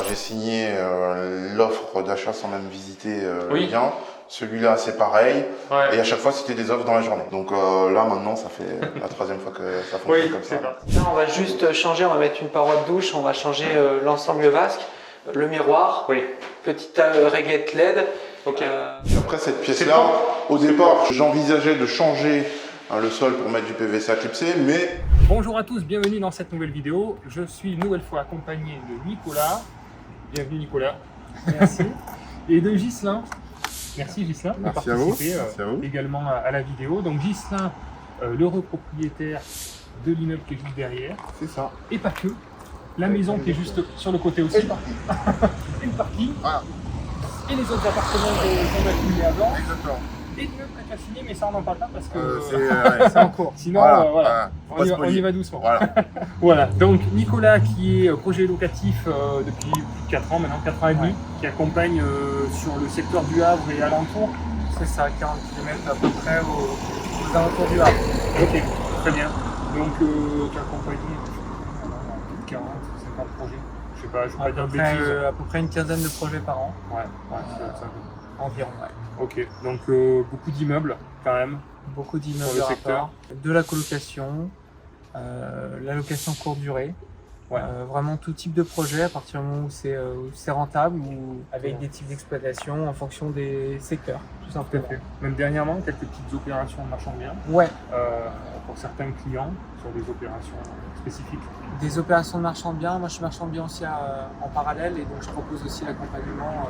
j'ai signé l'offre d'achat sans même visiter Oui. le bien. Celui-là, c'est pareil. Ouais. Et à chaque fois, c'était des offres dans la journée. Donc là, maintenant, ça fait la troisième fois que ça fonctionne Oui, comme ça. c'est ça. Là, on va juste changer, on va mettre une paroi de douche, on va changer l'ensemble vasque, le miroir, Oui. petite réglette LED. Ok. Après cette pièce-là, au départ, j'envisageais de changer le sol pour mettre du PVC à clipser, mais... Bonjour à tous, bienvenue dans cette nouvelle vidéo. Je suis une nouvelle fois accompagné de Nicolas. Bienvenue Nicolas. Merci. Et de Ghislain. Merci Ghislain de Merci à vous. participer Merci à vous. également à la vidéo. Donc Ghislain, l'heureux propriétaire de l'immeuble qui est juste derrière. C'est ça. Et pas que. La maison qui est juste sur le côté aussi. Et le parking. Et le parking. Voilà. Et les autres appartements qu'on a filmés avant. Exactement. Et l'immeuble que tu as fini, mais ça on n'en parle pas parce que C'est en cours. sinon Voilà. on y va doucement. Voilà. Voilà, donc Nicolas qui est projet locatif depuis plus de 4 ans maintenant, 4 ans et demi, qui accompagne sur le secteur du Havre et alentour. C'est ça, 40 km à peu près aux alentours du Havre. Ok, très bien. Donc tu accompagnes 40, 50 projets. Je sais pas, je vais pas dire de bêtises. À peu près une quinzaine de projets par an. Ouais, ça Environ. Ok, donc beaucoup d'immeubles quand même. Beaucoup d'immeubles Sur le de secteur. rapport, de la colocation, la location courte durée. Ouais. Vraiment tout type de projet à partir du moment où c'est rentable ou avec des types d'exploitation en fonction des secteurs, tout Tout à simplement. fait. Même dernièrement, quelques petites opérations de marchand de biens Ouais, pour certains clients sur des opérations spécifiques. des opérations de marchand de biens. Moi je suis marchand de biens aussi en parallèle et donc je propose aussi l'accompagnement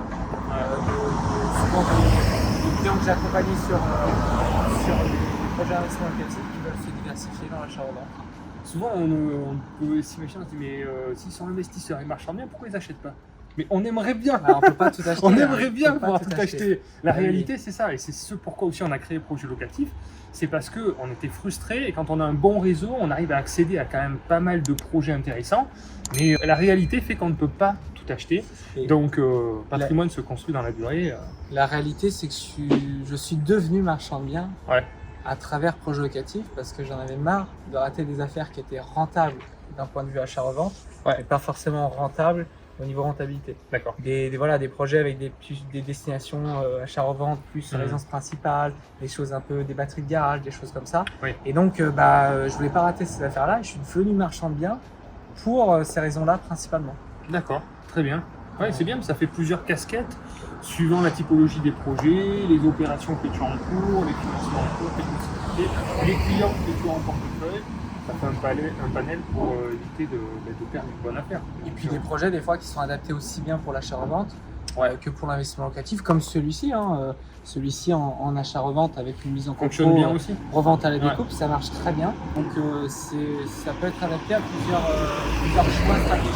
souvent de clients que j'ai accompagnés sur des projets d'investissement locatif qui veulent se diversifier dans l'achat-revente. Souvent, on peut s'imaginer, on se dit, mais s'ils sont investisseurs et marchands bien, pourquoi ils n'achètent pas? Mais on aimerait bien, Alors, on peut pas tout acheter. on hein. aimerait bien On peut pas pouvoir tout acheter. La Ah oui. réalité, c'est ça, et c'est ce pourquoi aussi on a créé Projet Locatif, c'est parce qu'on était frustrés, et quand on a un bon réseau, on arrive à accéder à quand même pas mal de projets intéressants, mais la réalité fait qu'on ne peut pas tout acheter, Et donc patrimoine se construit dans la durée. la réalité, c'est que je suis devenu marchand de biens Ouais. à travers projet locatif parce que j'en avais marre de rater des affaires qui étaient rentables d'un point de vue achat-revente, mais pas forcément rentables au niveau rentabilité. D'accord. Des projets avec des destinations achat-revente plus résidence principale, des choses un peu, des batteries de garage, des choses comme ça. Oui. Et donc, je voulais pas rater ces affaires-là et je suis devenu marchand de biens pour ces raisons-là principalement. D'accord, très bien. Ouais, c'est bien, ça fait plusieurs casquettes suivant la typologie des projets, les opérations que tu as en cours, les financements en cours, les possibilités, les clients que tu as en portefeuille. Ça fait un panel pour éviter de perdre une bonne affaire. Et puis des projets des fois qui sont adaptés aussi bien pour l'achat-revente que pour l'investissement locatif, comme celui-ci. Celui-ci en achat-revente avec une mise en Fonctionne bien copro, aussi. revente à la découpe, ça marche très bien. Donc ça peut être adapté à plusieurs choix stratégiques.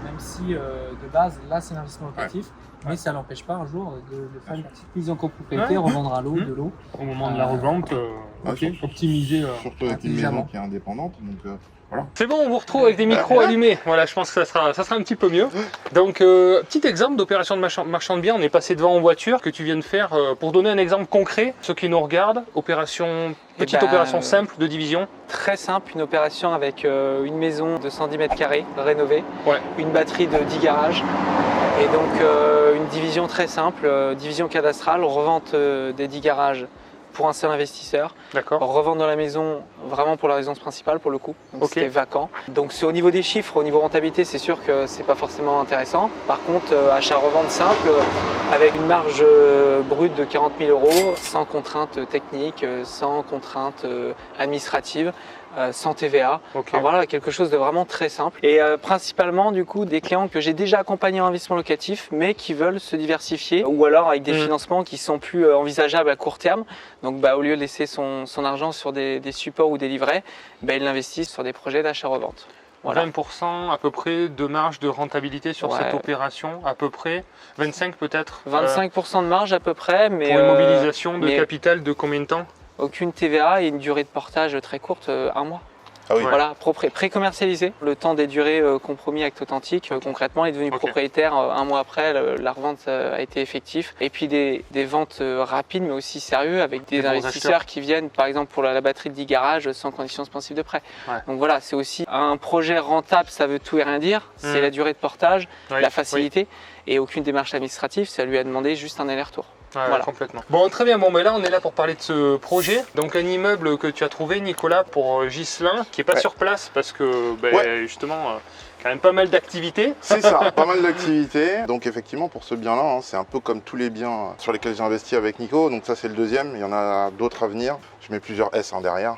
Même si de base, là c'est l'investissement locatif, mais ça n'empêche pas un jour de faire une petite mise en copropriété, revendre à l'eau, de l'eau. Au moment de la revente, optimiser. Surtout avec une maison qui est indépendante, donc voilà. C'est bon, on vous retrouve avec des micros allumés. Voilà, je pense que ça sera un petit peu mieux. Donc, petit exemple d'opération de marchand de biens. On est passé devant en voiture que tu viens de faire pour donner un exemple concret. Ceux qui nous regardent, petite opération simple de division. Très simple, une opération avec une maison de 110 mètres carrés rénovée, une batterie de 10 garages et donc une division très simple, division cadastrale, revente des 10 garages pour un seul investisseur. D'accord. Revendre dans la maison vraiment pour la résidence principale pour le coup, donc c'était vacant. Donc au niveau des chiffres, au niveau rentabilité, c'est sûr que c'est pas forcément intéressant. Par contre, achat-revente simple avec une marge brute de 40 000 €, sans contraintes techniques, sans contraintes administratives, sans TVA. Enfin, voilà, quelque chose de vraiment très simple. Et principalement du coup des clients que j'ai déjà accompagnés en investissement locatif mais qui veulent se diversifier ou alors avec des financements qui sont plus envisageables à court terme. Donc au lieu de laisser son argent sur des supports ou des livrets, ils l'investissent sur des projets d'achat-revente. Voilà. 20% à peu près de marge de rentabilité sur cette opération, à peu près 25 peut-être 25% de marge à peu près, mais pour une mobilisation de capital de combien de temps? Aucune TVA et une durée de portage très courte, un mois. Ah oui. Voilà, pré-commercialisé. Le temps des durées compromis acte authentique. Concrètement, il est devenu propriétaire un mois après, la revente a été effective. Et puis des ventes rapides, mais aussi sérieux, avec des investisseurs qui viennent, par exemple pour la batterie de 10 garages, sans conditions suspensives de prêt. Donc voilà, c'est aussi un projet rentable, ça veut tout et rien dire. C'est la durée de portage, la facilité et aucune démarche administrative. Ça lui a demandé juste un aller-retour. Voilà. Complètement. Bon, très bien. Bon, mais là, on est là pour parler de ce projet. Donc, un immeuble que tu as trouvé, Nicolas, pour Ghislain, qui n'est pas sur place parce que, justement, quand même pas mal d'activités. C'est ça, pas mal d'activités. Donc, effectivement, pour ce bien-là, hein, c'est un peu comme tous les biens sur lesquels j'ai investi avec Nico. Donc, ça, c'est le deuxième. Il y en a d'autres à venir. Je mets plusieurs S derrière.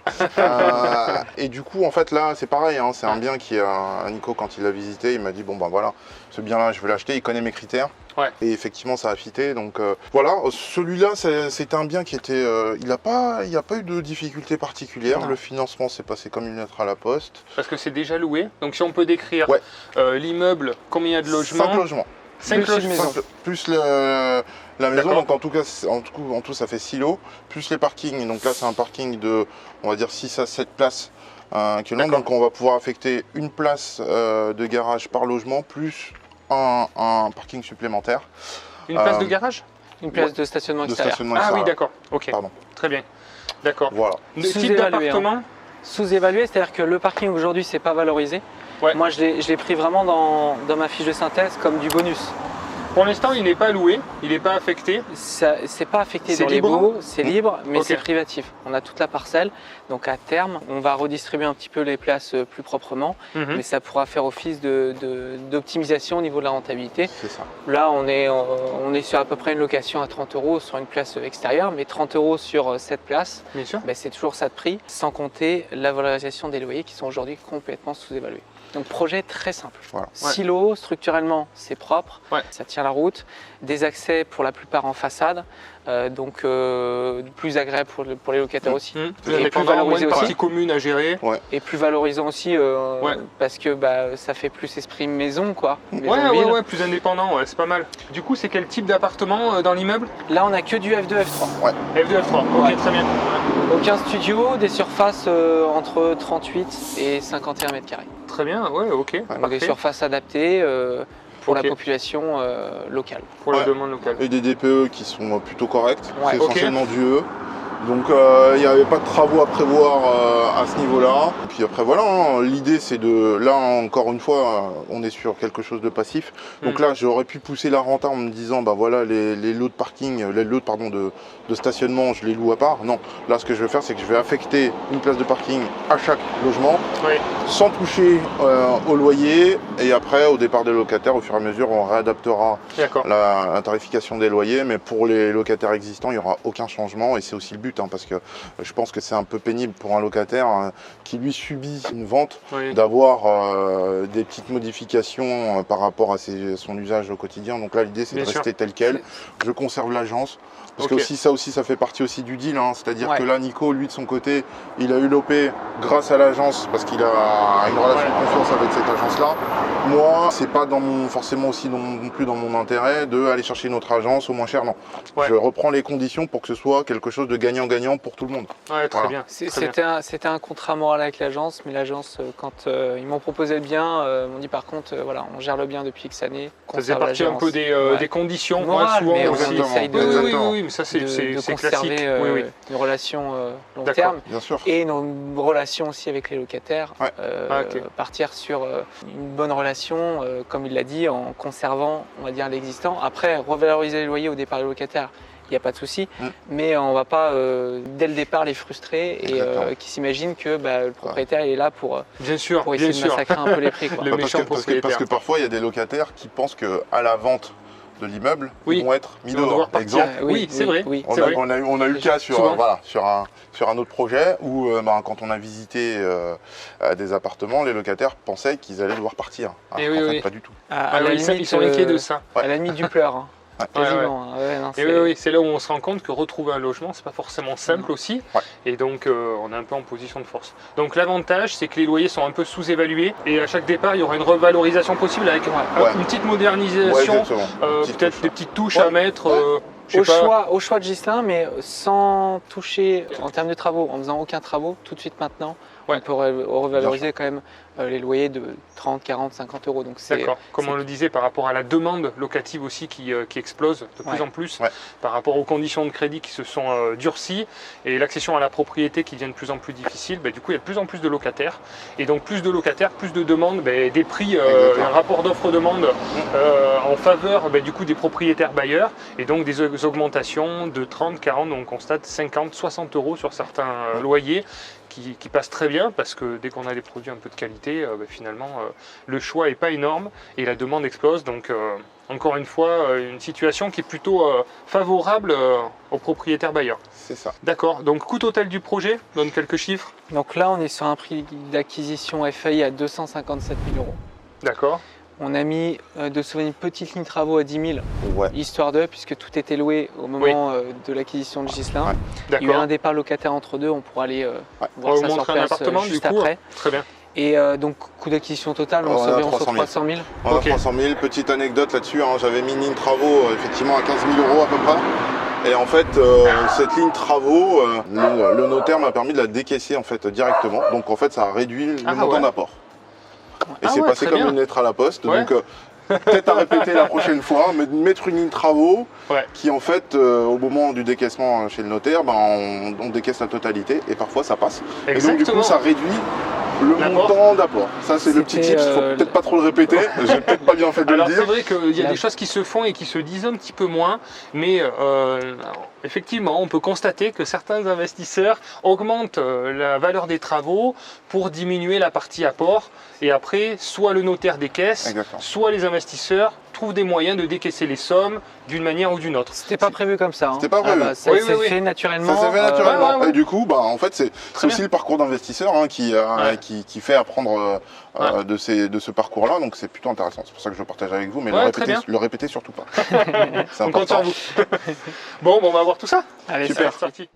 Et du coup, en fait, là, c'est pareil. Hein, c'est un bien qui, Nico, quand il l'a visité, il m'a dit, bon, ben voilà, ce bien-là, je vais l'acheter. Il connaît mes critères. Et effectivement, ça a fité. Donc voilà, celui-là, c'était un bien qui était. Il n'y a pas eu de difficulté particulière. Le financement s'est passé comme une lettre à la poste. Parce que c'est déjà loué. Donc si on peut décrire l'immeuble, combien il y a de logements? 5 logements. 5 logements. Plus la maison, donc en tout ça fait 6 lots. Plus les parkings. Donc là, c'est un parking de, on va dire, 6 à 7 places. Donc on va pouvoir affecter une place de garage par logement, plus un parking supplémentaire. Une place de garage? Une place de stationnement extérieur. Ah oui, d'accord. Ok. Pardon. Très bien. D'accord. Voilà. Type d'appartement sous-évalué, c'est-à-dire que le parking aujourd'hui, c'est pas valorisé. Moi, je l'ai pris vraiment dans ma fiche de synthèse comme du bonus. Pour l'instant, il n'est pas loué, il n'est pas affecté. C'est pas affecté dans les baux, c'est libre, mais c'est privatif. On a toute la parcelle, donc à terme, on va redistribuer un petit peu les places plus proprement, mais ça pourra faire office d'optimisation au niveau de la rentabilité. C'est ça. Là, on est sur à peu près une location à 30 € sur une place extérieure, mais 30 € sur cette place, c'est toujours ça de prix, sans compter la valorisation des loyers qui sont aujourd'hui complètement sous-évalués. Donc projet très simple. Voilà. Silo, structurellement c'est propre, ça tient la route. Des accès pour la plupart en façade, donc plus agréable pour les locataires aussi. Et plus valorisant, moins de parties communes à gérer. Et plus valorisant aussi parce que ça fait plus esprit maison quoi. Plus indépendant, c'est pas mal. Du coup c'est quel type d'appartement dans l'immeuble? Là on a que du F2, F3. F2, F3, ok très bien. Aucun studio, des surfaces entre 38 et 51 mètres carrés. Très bien, ok. Donc des surfaces adaptées pour la population locale. Pour la demande locale. Et des DPE qui sont plutôt corrects, c'est essentiellement du E. Donc il n'y avait pas de travaux à prévoir à ce niveau-là. Et puis après voilà, hein, l'idée c'est de, là encore une fois, on est sur quelque chose de passif. Donc là j'aurais pu pousser la renta en me disant bah voilà les lots de parking, les lots de stationnement, je les loue à part. Non, là ce que je vais faire c'est que je vais affecter une place de parking à chaque logement, sans toucher au loyer. Et après au départ des locataires, au fur et à mesure on réadaptera la tarification des loyers. Mais pour les locataires existants, il n'y aura aucun changement et c'est aussi le but. Parce que je pense que c'est un peu pénible pour un locataire qui lui subit une vente d'avoir des petites modifications par rapport à son usage au quotidien. Donc là l'idée c'est de rester tel quel. Je conserve l'agence parce que ça fait partie aussi du deal, hein. C'est-à-dire que là Nico lui de son côté il a eu l'OP grâce à l'agence parce qu'il a une relation de confiance avec cette agence là. Moi c'est pas forcément aussi non plus dans mon intérêt d'aller chercher une autre agence au moins cher, non. Je reprends les conditions pour que ce soit quelque chose de gagnant pour tout le monde. Très bien. C'était un contrat moral avec l'agence, mais l'agence, quand ils m'ont proposé le bien, m'ont dit par contre, voilà, on gère le bien depuis X années. Ça faisait partie un peu des conditions, morales, souvent mais aussi. Oui, mais ça c'est conserver classique. Une relation long terme et une relation aussi avec les locataires. Partir sur une bonne relation, comme il l'a dit, en conservant, on va dire, l'existant. Après, revaloriser les loyers au départ des locataires. Il n'y a pas de souci, mais on ne va pas dès le départ les frustrer et qui s'imaginent que le propriétaire il est là pour essayer de massacrer un peu les prix. Quoi. Parce que parfois il y a des locataires qui pensent qu'à la vente de l'immeuble, ils vont être mis dehors. Exemple, c'est vrai. On a eu le cas sur un autre projet où quand on a visité des appartements, les locataires pensaient qu'ils allaient devoir partir. Alors qu'en fait, pas du tout. Ils sont inquiets de ça. À la limite du pleur. Quasiment. C'est là où on se rend compte que retrouver un logement, c'est pas forcément simple aussi. Et donc, on est un peu en position de force. Donc, l'avantage, c'est que les loyers sont un peu sous-évalués. Et à chaque départ, il y aura une revalorisation possible avec une petite modernisation, peut-être des petites touches à mettre. Au choix de Ghislain, mais sans toucher en termes de travaux, en faisant aucun travaux, tout de suite maintenant. On peut revaloriser quand même les loyers de 30, 40, 50 euros. D'accord. Comme on le disait, par rapport à la demande locative aussi qui explose de plus en plus, par rapport aux conditions de crédit qui se sont durcies et l'accession à la propriété qui devient de plus en plus difficile, du coup il y a de plus en plus de locataires. Et donc plus de locataires, plus de demandes, des prix, un rapport d'offre-demande en faveur du coup des propriétaires bailleurs. Et donc des augmentations de 30, 40, on constate 50, 60 euros sur certains loyers. Qui passe très bien parce que dès qu'on a des produits un peu de qualité, finalement le choix n'est pas énorme et la demande explose. Donc encore une fois, une situation qui est plutôt favorable aux propriétaires bailleurs. C'est ça. D'accord, donc coût total du projet, donne quelques chiffres. Donc là on est sur un prix d'acquisition FAI à 257 000 euros. D'accord. On a mis de souvenir une petite ligne travaux à 10 000, histoire de, puisque tout était loué au moment de l'acquisition de Ghislain. Il y a eu un départ locataire entre deux, on pourra aller voir ça sur place juste après. Très bien. Et donc, coût d'acquisition total, on se sur 300 000. On a 300 000. Petite anecdote là-dessus, j'avais mis une ligne travaux effectivement à 15 000 euros à peu près. Et en fait, cette ligne travaux, le notaire m'a permis de la décaisser en fait directement. Donc en fait, ça a réduit le montant d'apport. Et c'est passé comme une lettre à la poste. Donc peut-être à répéter la prochaine fois, mais de mettre une ligne travaux qui en fait, au moment du décaissement chez le notaire, on décaisse la totalité et parfois ça passe. Et donc du coup, ça réduit le montant d'apport. Ça c'est le petit tip, il faut peut-être pas trop le répéter, j'ai peut-être pas bien fait de le dire. C'est vrai qu'il y a des choses qui se font et qui se disent un petit peu moins, mais effectivement on peut constater que certains investisseurs augmentent la valeur des travaux pour diminuer la partie apport et après soit le notaire décaisse, soit les investisseurs trouvent des moyens de décaisser les sommes d'une manière ou d'une autre. C'était pas prévu comme ça. C'était pas prévu. Ça s'est fait naturellement. Ça s'est fait naturellement. Et du coup, en fait, c'est aussi le parcours d'investisseur qui fait apprendre de ce parcours-là. Donc c'est plutôt intéressant. C'est pour ça que je le partage avec vous, mais le répétez surtout pas. C'est on compte sur vous. Bon, on va voir tout ça. Allez, super. C'est parti.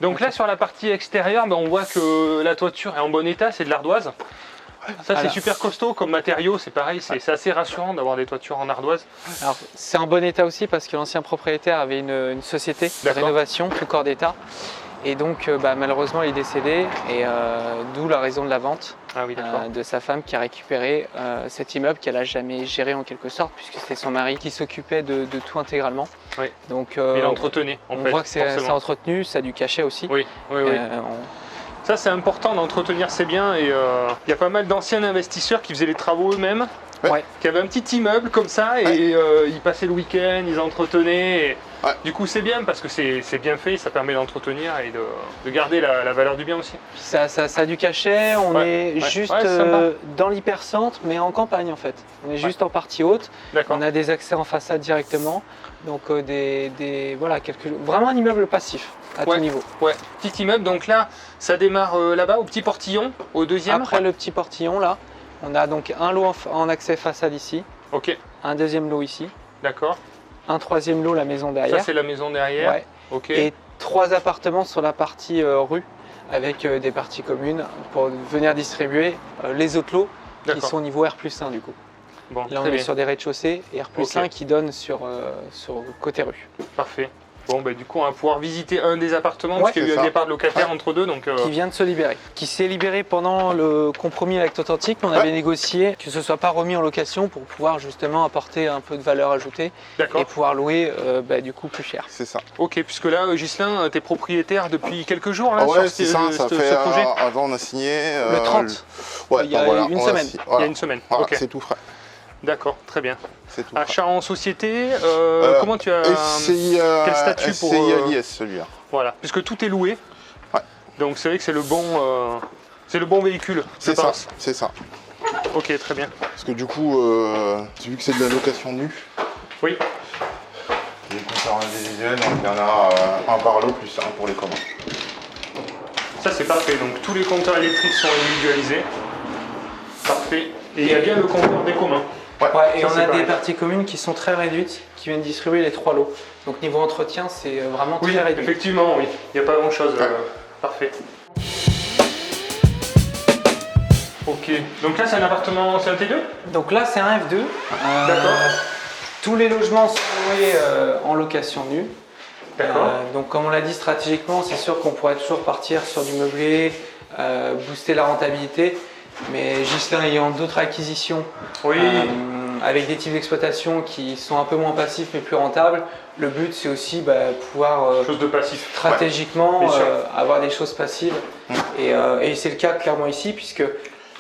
Donc là sur la partie extérieure, on voit que la toiture est en bon état, c'est de l'ardoise. Ça c'est super costaud comme matériau, c'est pareil, c'est assez rassurant d'avoir des toitures en ardoise. Alors c'est en bon état aussi parce que l'ancien propriétaire avait une société de rénovation, tout corps d'état. Et donc malheureusement il est décédé et d'où la raison de la vente de sa femme qui a récupéré cet immeuble qu'elle n'a jamais géré en quelque sorte puisque c'était son mari qui s'occupait de tout intégralement. Oui. Donc il entretenait en fait. On voit que c'est entretenu, ça a du cachet aussi. Oui. Ça c'est important d'entretenir ces biens et il y a pas mal d'anciens investisseurs qui faisaient les travaux eux-mêmes. Qui avaient un petit immeuble comme ça et ils passaient le week-end, ils entretenaient. Et du coup c'est bien parce que c'est bien fait, ça permet d'entretenir et de garder la valeur du bien aussi. Ça a du cachet, on est juste dans l'hypercentre mais en campagne en fait. On est juste en partie haute, on a des accès en façade directement, donc vraiment un immeuble passif à tout niveau. Petit immeuble, donc là ça démarre là-bas au petit portillon, au deuxième. Après le petit portillon là. On a donc un lot en accès façade ici, un deuxième lot ici, un troisième lot la maison derrière. Ça c'est la maison derrière, et 3 appartements sur la partie rue avec des parties communes pour venir distribuer les autres lots qui sont au niveau R+1 du coup. Bon, là on est sur des rez-de-chaussée et R+1 qui donne sur côté rue. Parfait. Bon, du coup, on va pouvoir visiter un des appartements parce qu'il y a eu un départ de locataire entre deux. Donc, qui vient de se libérer. Qui s'est libéré pendant le compromis avec Authentique. On avait négocié que ce ne soit pas remis en location pour pouvoir justement apporter un peu de valeur ajoutée et pouvoir louer du coup plus cher. C'est ça. Ok, puisque là, Ghislain, tu es propriétaire depuis quelques jours sur ce projet. Avant, on a signé. Le 30. Il y a une semaine. Il y a une semaine. C'est tout frais. D'accord, très bien. C'est tout. Achat en société, comment tu as quel statut pour SCI celui-là. Voilà, puisque tout est loué. Donc c'est vrai que c'est le bon véhicule. C'est ça, c'est ça. Ok, très bien. Parce que du coup, vu que c'est de la location nue. Oui. Les compteurs individuels, donc il y en a un par lot plus un pour les communs. Ça c'est parfait. Donc tous les compteurs électriques sont individualisés. Parfait. Et il y a bien le compteur des communs. Et on a des parties communes qui sont très réduites, qui viennent distribuer les 3 lots. Donc niveau entretien, c'est vraiment très réduit. Effectivement, oui. Il n'y a pas grand-chose. Parfait. Ok. Donc là, c'est un appartement, c'est un T2? Donc là, c'est un F2. D'accord. Tous les logements sont loués en location nue. D'accord. Donc comme on l'a dit stratégiquement, c'est sûr qu'on pourrait toujours partir sur du meublé, booster la rentabilité. Mais Ghislain ayant d'autres acquisitions avec des types d'exploitation qui sont un peu moins passifs mais plus rentables, le but c'est aussi pouvoir chose de passif. stratégiquement avoir des choses passives. Et c'est le cas clairement ici, puisque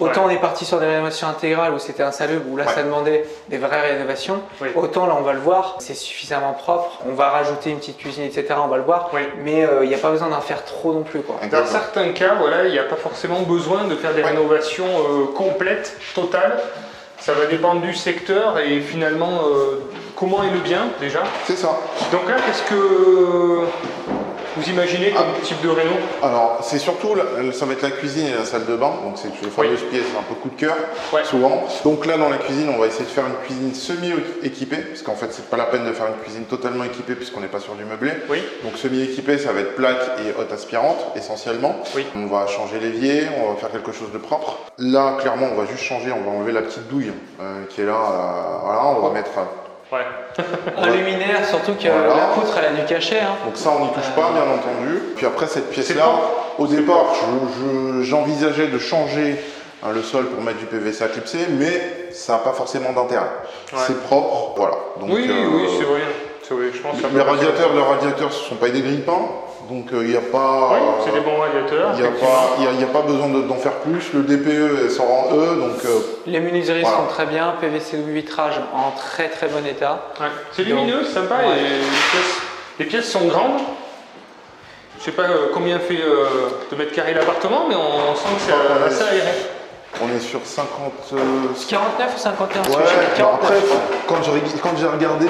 autant on est parti sur des rénovations intégrales où c'était insalubre, où là ça demandait des vraies rénovations, autant là on va le voir, c'est suffisamment propre, on va rajouter une petite cuisine, etc. On va le voir, mais il n'y a pas besoin d'en faire trop non plus, quoi. Dans certains cas, il n'y a pas forcément besoin de faire des rénovations complètes, totales. Ça va dépendre du secteur et finalement comment est le bien déjà. C'est ça. Donc là, qu'est-ce que vous imaginez comme type de réno? Alors, c'est surtout, ça va être la cuisine et la salle de bain, donc c'est les fameuses pièces un peu coup de cœur, souvent. Donc là, dans la cuisine, on va essayer de faire une cuisine semi-équipée, parce qu'en fait, c'est pas la peine de faire une cuisine totalement équipée, puisqu'on n'est pas sur du meublé. Donc semi-équipée, ça va être plaque et hotte aspirante, essentiellement. On va changer l'évier, on va faire quelque chose de propre. Là, clairement, on va juste changer, on va enlever la petite douille qui est là, voilà, on va mettre... un luminaire, surtout que la poutre elle a du cachet. Donc ça on n'y touche pas, bien entendu. Puis après cette pièce là, au départ j'envisageais de changer le sol pour mettre du PVC à clipser, mais ça n'a pas forcément d'intérêt. C'est propre, voilà. Donc, oui, c'est vrai. Je pense les radiateurs ne sont pas des grille-pains, donc il n'y a pas... c'est des bons radiateurs. Il n'y a pas besoin d'en faire plus. Le DPE sort en E, donc... les menuiseries sont très bien, PVC de vitrage en très très bon état. C'est lumineux, c'est sympa, et les pièces sont grandes. Je ne sais pas combien fait de mètres carrés l'appartement, mais on sent que c'est assez aéré. On est sur 50... 49 ou 51 après, quand j'ai regardé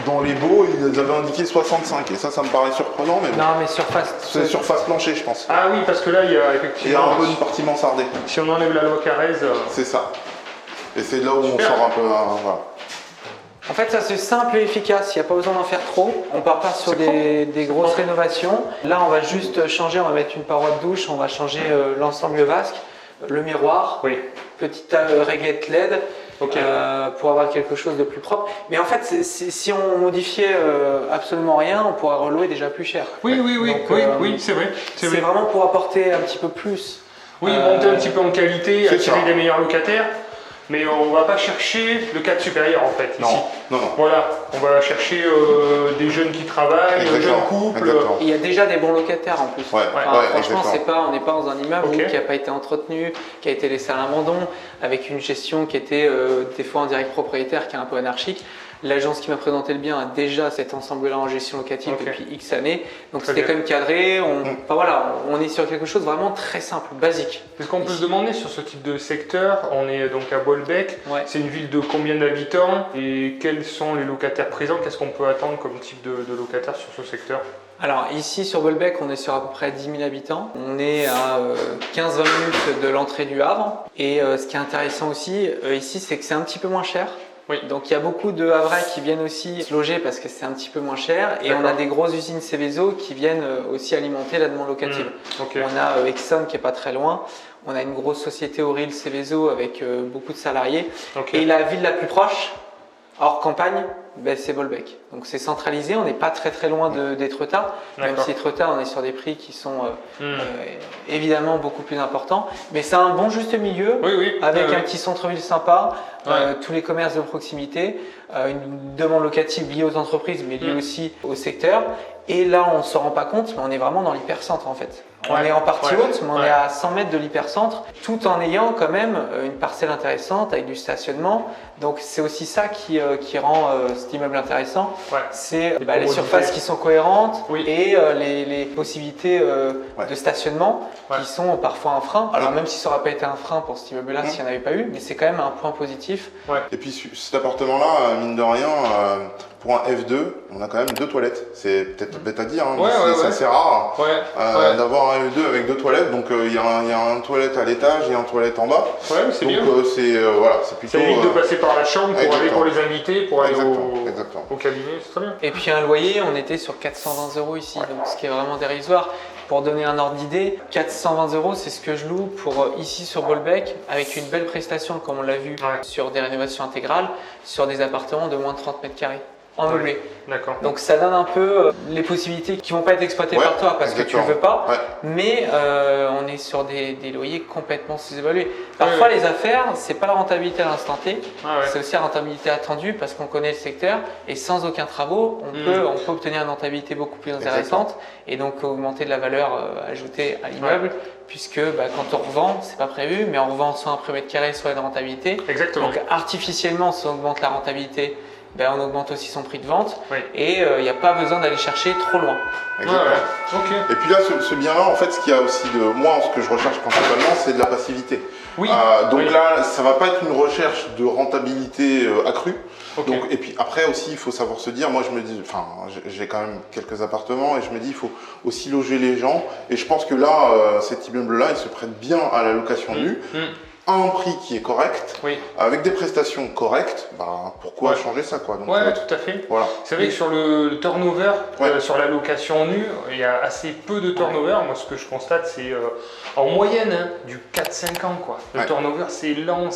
dans les baux, ils avaient indiqué 65 et ça me paraît surprenant, mais bon. Non, mais surface. C'est surface plancher, je pense. Ah oui, parce que là, il y a effectivement... Il y a un peu une partie mansardée. Si on enlève la loi Carrez... C'est ça. Et c'est là où on sort un peu... voilà. En fait, ça c'est simple et efficace, il n'y a pas besoin d'en faire trop. On ne part pas sur des grosses rénovations. Là, on va juste changer, on va mettre une paroi de douche, on va changer l'ensemble vasque, le miroir, petite réglette LED. Pour avoir quelque chose de plus propre. Mais en fait, si on modifiait absolument rien, on pourrait relouer déjà plus cher. Oui, c'est vrai. C'est vraiment pour apporter un petit peu plus. Oui, monter un petit peu en qualité, attirer des meilleurs locataires. Mais on ne va pas chercher le cadre supérieur en fait ici. Non. Voilà, on va chercher des jeunes qui travaillent, un jeune couple. Il y a déjà des bons locataires en plus. Franchement, on n'est pas dans un immeuble qui n'a pas été entretenu, qui a été laissé à l'abandon, avec une gestion qui était des fois en direct propriétaire, qui est un peu anarchique. L'agence qui m'a présenté le bien a déjà cet ensemble-là en gestion locative depuis X années. Donc c'était quand même cadré. On est sur quelque chose de vraiment très simple, basique. Est-ce qu'on peut se demander sur ce type de secteur? On est donc à Bolbec. C'est une ville de combien d'habitants? Et quels sont les locataires présents? Qu'est-ce qu'on peut attendre comme type de locataire sur ce secteur? Alors ici sur Bolbec, on est sur à peu près 10 000 habitants. On est à 15-20 minutes de l'entrée du Havre. Et ce qui est intéressant aussi ici, c'est que c'est un petit peu moins cher. Donc il y a beaucoup de Havrais qui viennent aussi se loger parce que c'est un petit peu moins cher. Et on a des grosses usines Céveso qui viennent aussi alimenter la demande locative. On a Exxon qui est pas très loin. On a une grosse société Auril Céveso avec beaucoup de salariés. Et la ville la plus proche, hors campagne, c'est Bolbec. Donc c'est centralisé, on n'est pas très loin d'Étretat, même si Étretat on est sur des prix qui sont évidemment beaucoup plus importants. Mais c'est un bon juste milieu, avec un petit centre-ville sympa, tous les commerces de proximité, une demande locative liée aux entreprises mais liée aussi au secteur. Et là on ne se rend pas compte, mais on est vraiment dans l'hypercentre en fait. On est en partie haute, mais on est à 100 mètres de l'hypercentre, tout en ayant quand même une parcelle intéressante avec du stationnement, Donc c'est aussi ça qui rend cet immeuble intéressant. Ouais. C'est les surfaces qui sont cohérentes et les possibilités de stationnement qui sont parfois un frein. Alors même si ça n'aurait pas été un frein pour cet immeuble-là s'il n'y en avait pas eu, mais c'est quand même un point positif. Ouais. Et puis cet appartement-là, mine de rien, pour un F2, on a quand même 2 toilettes. C'est peut-être bête à dire, hein, mais c'est assez rare d'avoir un F2 avec 2 toilettes. Donc il y a un toilette à l'étage et un toilette en bas. Ouais, c'est bien. Donc c'est plutôt. Ça évite de passer par la chambre pour aller pour les invités, pour aller au cabinet, c'est très bien. Et puis un loyer, on était sur 420 € ici, donc ce qui est vraiment dérisoire. Pour donner un ordre d'idée, 420 €, c'est ce que je loue pour ici sur Bolbec, avec une belle prestation, comme on l'a vu, sur des rénovations intégrales, sur des appartements de moins de 30 mètres carrés. En meublé. D'accord. Donc ça donne un peu les possibilités qui ne vont pas être exploitées par toi parce que tu ne le veux pas, mais on est sur des loyers complètement sous-évalués. Parfois les affaires, c'est pas la rentabilité à l'instant T, c'est aussi la rentabilité attendue parce qu'on connaît le secteur et sans aucun travaux, on peut obtenir une rentabilité beaucoup plus intéressante et donc augmenter de la valeur ajoutée à l'immeuble. Puisque quand on revend, c'est pas prévu, mais on revend soit un prix mètre carré, soit une rentabilité. Exactement. Donc artificiellement, si on augmente la rentabilité, on augmente aussi son prix de vente et il n'y a pas besoin d'aller chercher trop loin. Exactement. Et puis là, ce bien-là, en fait, ce qu'il y a aussi de moi, ce que je recherche principalement, c'est de la passivité. Donc là, ça va pas être une recherche de rentabilité accrue. Donc, et puis après aussi, il faut savoir se dire, moi je me dis, enfin, j'ai quand même quelques appartements et je me dis, il faut aussi loger les gens. Et je pense que là, cet immeuble-là, il se prête bien à la location nue. À un prix qui est correct, avec des prestations correctes, pourquoi changer ça quoi. Donc, tout à fait. Voilà. C'est vrai que sur le turnover, sur la location nue, il y a assez peu de turnover. Moi, ce que je constate, c'est en moyenne du 4-5 ans. Quoi. Le turnover, c'est lent.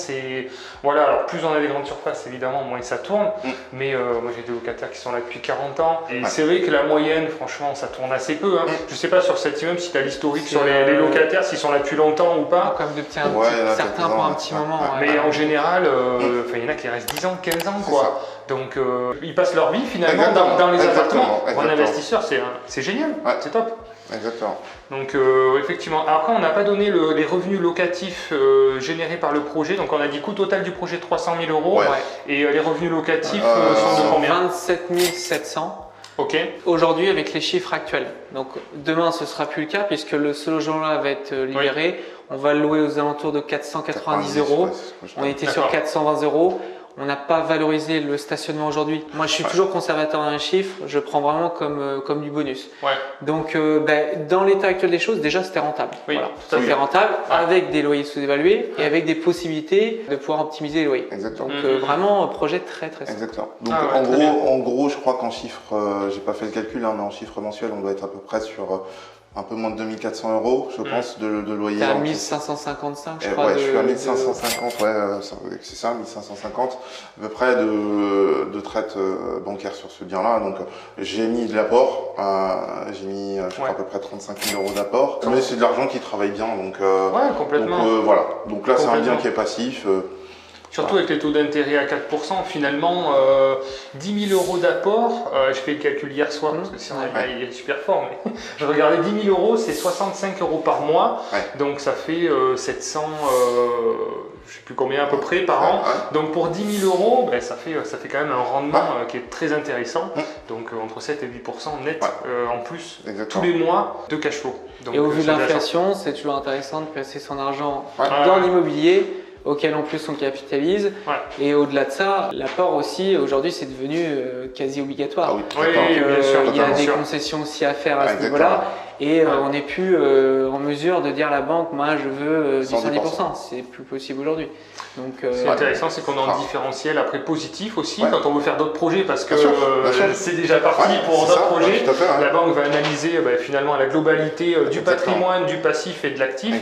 Voilà. Alors, plus on a des grandes surfaces, évidemment, moins ça tourne. Mais moi, j'ai des locataires qui sont là depuis 40 ans. Et c'est vrai que la moyenne, franchement, ça tourne assez peu. Hein. Je ne sais pas sur cet immeuble si tu as l'historique sur les locataires, s'ils sont là depuis longtemps ou pas. Comme depuis certains pour un petit moment. Mais en général, il y en a qui restent 10 ans, 15 ans. Quoi. Donc, ils passent leur vie finalement dans les appartements. Pour un investisseur, c'est génial, c'est top. Exactement. Donc, effectivement. Après, on n'a pas donné les revenus locatifs générés par le projet. Donc, on a dit coût total du projet 300 000 €. Et les revenus locatifs sont de combien? 27 700. Aujourd'hui avec les chiffres actuels. Donc demain ce sera plus le cas puisque ce logement-là va être libéré. On va le louer aux alentours de 490 €. On était sur 420 €. On n'a pas valorisé le stationnement aujourd'hui. Moi, je suis toujours conservateur dans un chiffre. Je prends vraiment comme du bonus. Donc, dans l'état actuel des choses, déjà, c'était rentable. C'était rentable avec des loyers sous-évalués et avec des possibilités de pouvoir optimiser les loyers. Exactement. Donc, vraiment, un projet très, très simple. Exactement. Donc, en gros, je crois qu'en chiffre, j'ai pas fait le calcul, mais en chiffre mensuel, on doit être à peu près sur un peu moins de 2400 €, je pense, de loyer. T'es à 1555, je crois. Je suis à 1550, c'est ça, 1550, à peu près de traite bancaire sur ce bien-là. Donc, j'ai mis de l'apport, j'ai mis, je crois, à peu près 35 000 € d'apport. Mais c'est de l'argent qui travaille bien, donc, complètement. Donc, voilà. Donc là, c'est un bien qui est passif. Surtout avec les taux d'intérêt à 4%, finalement, 10 000 € d'apport, je fais le calcul hier soir, parce que sinon il est super fort, mais je regardais 10 000 €, c'est 65 € par mois, donc ça fait 700, je ne sais plus combien à peu près par an. Donc pour 10 000 €, ça fait quand même un rendement qui est très intéressant, donc entre 7 et 8% net en plus, tous les mois de cash flow. Donc, et au vu de l'inflation, c'est toujours intéressant de placer son argent dans l'immobilier, auquel en plus on capitalise. Et au-delà de ça, l'apport aussi, aujourd'hui, c'est devenu quasi obligatoire. Bien sûr, il y a des concessions aussi à faire à ce niveau-là. Et on n'est plus en mesure de dire à la banque, moi je veux 10%. C'est plus possible aujourd'hui. C'est intéressant, c'est qu'on a un différentiel après positif aussi quand on veut faire d'autres projets parce que c'est déjà parti pour d'autres projets. La banque va analyser finalement la globalité du patrimoine, du passif et de l'actif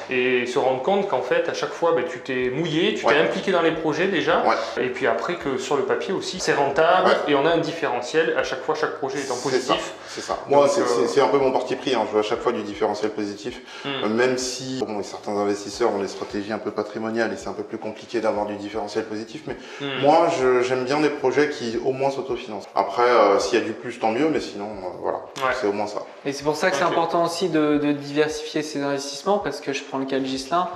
et se rendre compte qu'en fait à chaque fois tu t'es mouillé, tu t'es impliqué dans les projets déjà et puis après que sur le papier aussi c'est rentable et on a un différentiel à chaque fois, chaque projet étant positif. C'est ça. Moi c'est un peu mon parti pris, je veux à chaque fois du différentiel positif, même si certains investisseurs ont des stratégies un peu patrimoniales et c'est un peu plus compliqué d'avoir du différentiel positif, mais moi j'aime bien des projets qui au moins s'autofinancent. Après s'il y a du plus tant mieux, mais sinon c'est au moins ça. Et c'est pour ça que c'est important aussi de diversifier ses investissements parce que je prends le cas de Ghislain.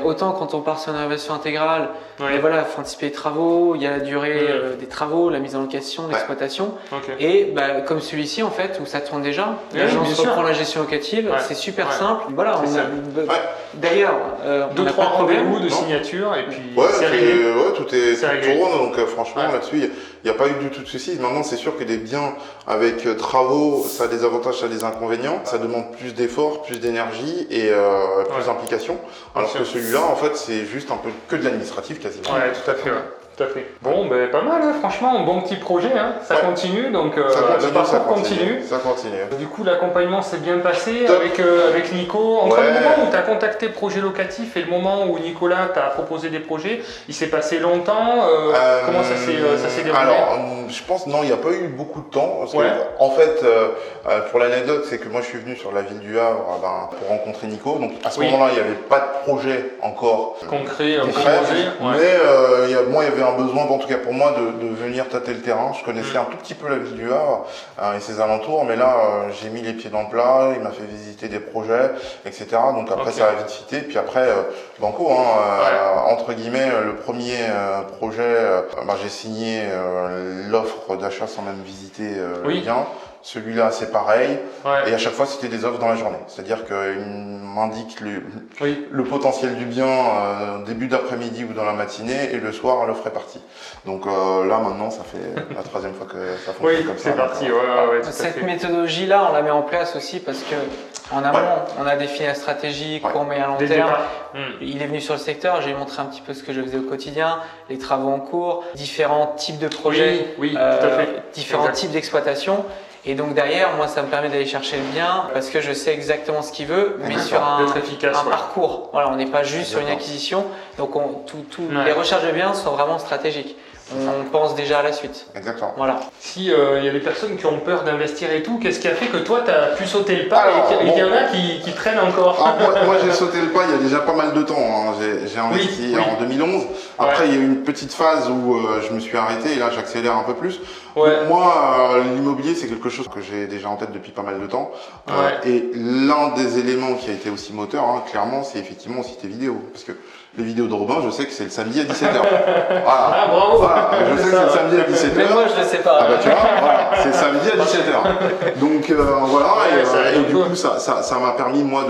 autant quand on part sur une rénovation intégrale, voilà, il faut anticiper les travaux, il y a la durée des travaux, la mise en location, l'exploitation. Et comme celui-ci en fait, où ça tourne déjà, l'agence reprend la gestion locative, c'est super simple. Voilà, d'ailleurs, on n'a pas de problème de signature et puis c'est réglé. Tout réglé. tourne, donc franchement là-dessus, il n'y a pas eu du tout de soucis. Maintenant, c'est sûr que des biens avec travaux, ça a des avantages, ça a des inconvénients. Ça demande plus d'efforts, plus d'énergie et plus d'implication. Alors que celui-là, en fait, c'est juste un peu que de l'administratif quasiment. Ouais, tout à fait. Tout à fait. Bon, pas mal, hein, franchement, bon petit projet, hein. Ça continue, donc le parcours continue. Ça continue. Du coup, l'accompagnement s'est bien passé avec Nico. Entre le moment où tu as contacté Projet Locatif et le moment où Nicolas t'a proposé des projets, il s'est passé longtemps. Comment ça s'est déroulé? Alors, je pense non, il n'y a pas eu beaucoup de temps. Parce que, en fait, pour l'anecdote, c'est que moi je suis venu sur la ville du Havre pour rencontrer Nico. Donc à ce moment-là, il n'y avait pas de projet encore concret, mais moi il y avait un besoin, en tout cas pour moi, de venir tâter le terrain. Je connaissais un tout petit peu la ville du Havre et ses alentours, mais là j'ai mis les pieds dans le plat, il m'a fait visiter des projets, etc. Donc après ça a vite fité, puis après banco, entre guillemets, le premier projet, j'ai signé l'offre d'achat sans même visiter le bien. Celui-là, c'est pareil. Et à chaque fois, c'était des offres dans la journée. C'est-à-dire qu'il m'indique le potentiel du bien début d'après-midi ou dans la matinée, et le soir, l'offre est partie. Donc là, maintenant, ça fait la troisième fois que ça fonctionne comme ça. C'est parti. Cette méthodologie-là, on la met en place aussi parce que en amont, on a défini la stratégie court, moyen, long terme. Il est venu sur le secteur, j'ai montré un petit peu ce que je faisais au quotidien, les travaux en cours, différents types de projets, différents types d'exploitation. Et donc derrière, moi, ça me permet d'aller chercher le bien parce que je sais exactement ce qu'il veut, mais sur un parcours. Voilà, on n'est pas juste sur une acquisition. Donc les recherches de biens sont vraiment stratégiques. On pense déjà à la suite. Exactement. Voilà. Si y a des personnes qui ont peur d'investir et tout, qu'est-ce qui a fait que toi, tu as pu sauter le pas et qu'il y en a qui traînent encore? Moi, j'ai sauté le pas il y a déjà pas mal de temps. Hein. J'ai investi en 2011. Après, il y a eu une petite phase où je me suis arrêté et là, j'accélère un peu plus. Donc, moi, l'immobilier, c'est quelque chose que j'ai déjà en tête depuis pas mal de temps. Et l'un des éléments qui a été aussi moteur, clairement, c'est effectivement aussi tes vidéos. Parce que les vidéos de Robin, je sais que c'est le samedi à 17h. Ah, bravo! Je sais que c'est le samedi à 17h. Mais moi, je le sais pas. Tu vois, c'est samedi à 17h. Donc et du coup, ça m'a permis, moi,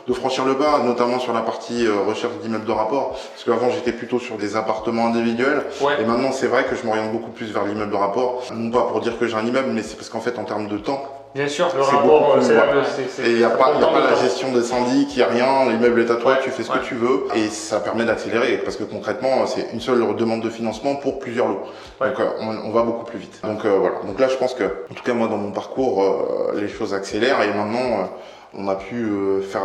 de franchir le pas, notamment sur la partie recherche d'immeubles de rapport. Parce qu'avant, j'étais plutôt sur des appartements individuels. Et maintenant, c'est vrai que je m'oriente beaucoup plus vers l'immeuble de rapport. Non pas pour dire que j'ai un immeuble, mais c'est parce qu'en fait, en termes de temps, bien sûr, le rapport, et il n'y a pas la gestion des syndics, il n'y a rien, l'immeuble est à toi, tu fais ce que tu veux, et ça permet d'accélérer, parce que concrètement, c'est une seule demande de financement pour plusieurs lots. Donc on va beaucoup plus vite. Donc voilà, donc là je pense que, en tout cas moi dans mon parcours, les choses accélèrent, et maintenant on a pu faire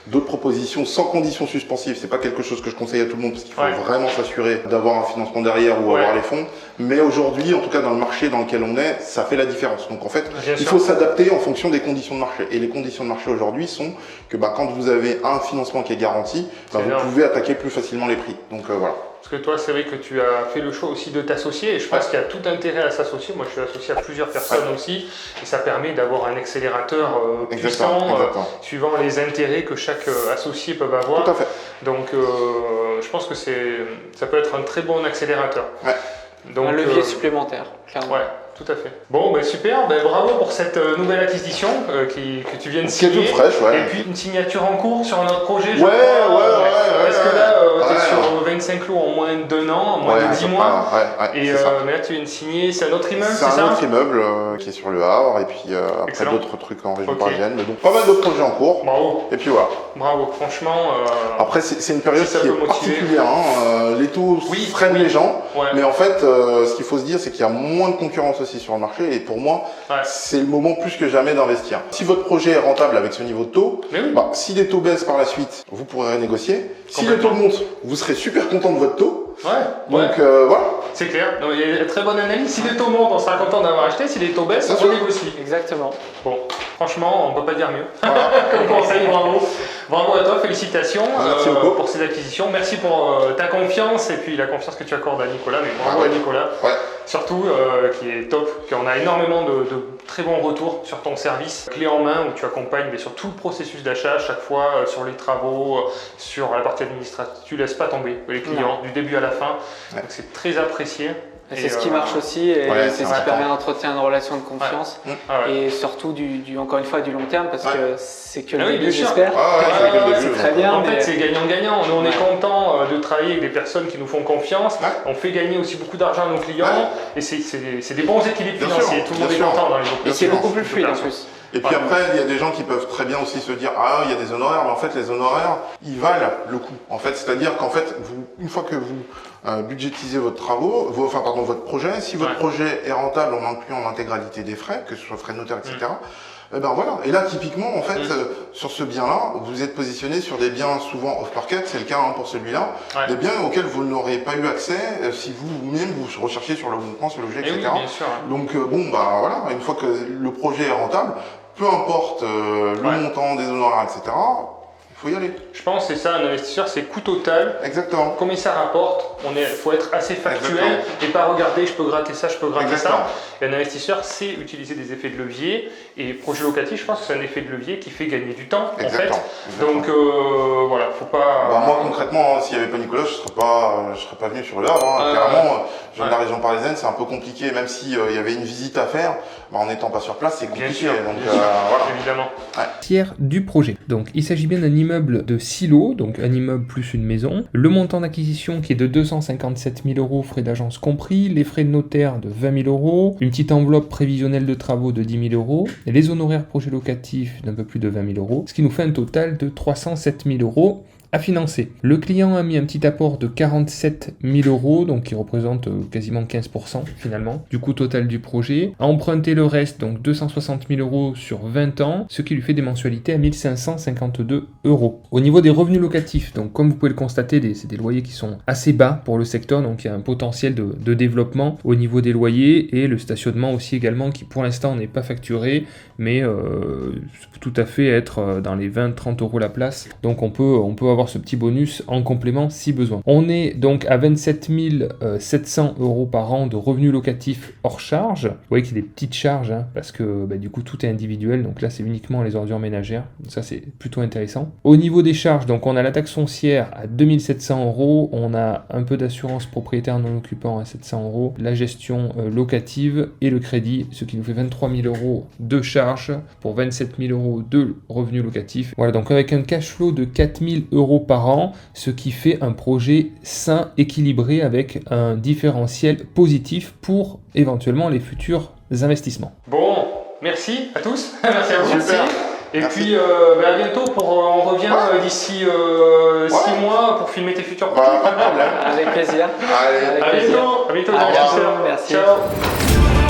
d'autres propositions sans conditions suspensives. C'est pas quelque chose que je conseille à tout le monde parce qu'il faut vraiment s'assurer d'avoir un financement derrière ou avoir les fonds. Mais aujourd'hui, en tout cas dans le marché dans lequel on est, ça fait la différence. Donc en fait, il faut s'adapter en fonction des conditions de marché. Et les conditions de marché aujourd'hui sont que quand vous avez un financement qui est garanti, vous pouvez attaquer plus facilement les prix. Donc voilà. Parce que toi, c'est vrai que tu as fait le choix aussi de t'associer et je pense qu'il y a tout intérêt à s'associer. Moi, je suis associé à plusieurs personnes aussi et ça permet d'avoir un accélérateur puissant suivant les intérêts que chaque associé peut avoir. Tout à fait. Donc, je pense que ça peut être un très bon accélérateur. Donc, un levier supplémentaire, clairement. Tout à fait. Bon, super, bravo pour cette nouvelle acquisition que tu viens de signer. Qui est toute fraîche, Et puis une signature en cours sur un autre projet, je crois. Parce que là, tu es sur 25 lots en moins d'1 an, en moins de 10 mois. Mais là, tu viens de signer, c'est un autre immeuble, c'est ça? C'est un autre immeuble qui est sur le Havre, et puis après d'autres trucs en région parisienne. Donc pas mal de projets en cours. Bravo. Et puis voilà. Bravo, franchement. Après, c'est une période qui est particulière. Les taux freinent les gens. Mais en fait, ce qu'il faut se dire, c'est qu'il y a moins de concurrence aussi sur le marché et pour moi c'est le moment plus que jamais d'investir. Si votre projet est rentable avec ce niveau de taux, si les taux baissent par la suite, vous pourrez renégocier. Si les taux montent, vous serez super content de votre taux. Donc voilà. C'est clair. Donc, il y a une très bonne analyse. Si les taux montent, on sera content d'avoir acheté. Si les taux baissent, on négocie. Exactement. Bon, franchement, on ne peut pas dire mieux. Comme conseil, bravo. Bravo à toi, félicitations pour ces acquisitions. Merci pour ta confiance et puis la confiance que tu accordes à Nicolas. Mais bravo à Nicolas. surtout qui est top, qu'on a énormément de très bons retours sur ton service clé en main où tu accompagnes sur tout le processus d'achat à chaque fois, sur les travaux, sur la partie administrative. Tu laisses pas tomber les clients du début à la fin, donc c'est très apprécié. C'est ce qui marche aussi et c'est ce qui permet d'entretenir une relation de confiance et surtout encore une fois du long terme parce que c'est que le début, j'espère. C'est très bien. En fait, c'est gagnant-gagnant. Nous, on est content de travailler avec des personnes qui nous font confiance. On fait gagner aussi beaucoup d'argent à nos clients et c'est des bons équilibres financiers. Tout le monde est content dans les opérations. Et c'est beaucoup plus fluide en plus. Et puis après, il y a des gens qui peuvent très bien aussi se dire « Ah, il y a des honoraires », mais en fait, les honoraires, ils valent le coup. En fait, c'est-à-dire qu'en fait, une fois que vous budgétisez votre projet, si votre projet est rentable en incluant l'intégralité des frais, que ce soit frais de notaire, etc., et ben voilà. Et là, typiquement, en fait, sur ce bien-là, vous êtes positionné sur des biens souvent off-market, c'est le cas pour celui-là, des biens auxquels vous n'aurez pas eu accès si vous-même vous recherchez sur le bon coin, sur l'objet, etc. Oui, bien sûr. Donc voilà, une fois que le projet est rentable, peu importe le montant des honoraires, etc., il faut y aller. Je pense que c'est ça, un investisseur, c'est coût total. Exactement. Combien ça rapporte, faut être assez factuel et pas regarder, je peux gratter ça, je peux gratter ça. Et un investisseur sait utiliser des effets de levier et projet locatif, je pense que c'est un effet de levier qui fait gagner du temps en fait. Donc voilà, faut pas... moi concrètement, s'il n'y avait pas Nicolas, je serais pas venu sur le Havre. Clairement, je viens de la région parisienne, c'est un peu compliqué, même s'il y avait une visite à faire, en n'étant pas sur place, c'est compliqué. Bien sûr, donc, voilà. Évidemment. Tiers du projet. Donc il s'agit bien d'un immeuble de silo, donc un immeuble plus une maison. Le montant d'acquisition qui est de 257 000 €, frais d'agence compris, les frais de notaire de 20 000 €, une petite enveloppe prévisionnelle de travaux de 10 000 €, et les honoraires projet locatif d'un peu plus de 20 000 €, ce qui nous fait un total de 307 000 € à financer. Le client a mis un petit apport de 47 000 €, donc qui représente quasiment 15% finalement du coût total du projet, a emprunté le reste, donc 260 000 € sur 20 ans, ce qui lui fait des mensualités à 1 552 €. Au niveau des revenus locatifs, donc comme vous pouvez le constater, c'est des loyers qui sont assez bas pour le secteur, donc il y a un potentiel de développement au niveau des loyers, et le stationnement aussi également, qui pour l'instant n'est pas facturé, mais peut tout à fait être dans les 20-30 € la place, donc on peut avoir ce petit bonus en complément si besoin. On est donc à 27 700 € par an de revenus locatifs hors charge. Vous voyez qu'il y a des petites charges, parce que du coup tout est individuel, donc là c'est uniquement les ordures ménagères, ça c'est plutôt intéressant. Au niveau des charges, donc on a la taxe foncière à 2 700 €, on a un peu d'assurance propriétaire non occupant à 700 €, la gestion locative et le crédit, ce qui nous fait 23 000 € de charges pour 27 000 € de revenus locatifs. Voilà, donc avec un cash flow de 4 000 € par an, ce qui fait un projet sain, équilibré, avec un différentiel positif pour éventuellement les futurs investissements. Bon, merci à tous. Merci à vous. Super. Et puis à bientôt, on revient d'ici 6 mois pour filmer tes futurs projets. Pas de problème. Avec plaisir. Allez, À bientôt. Merci. Ciao.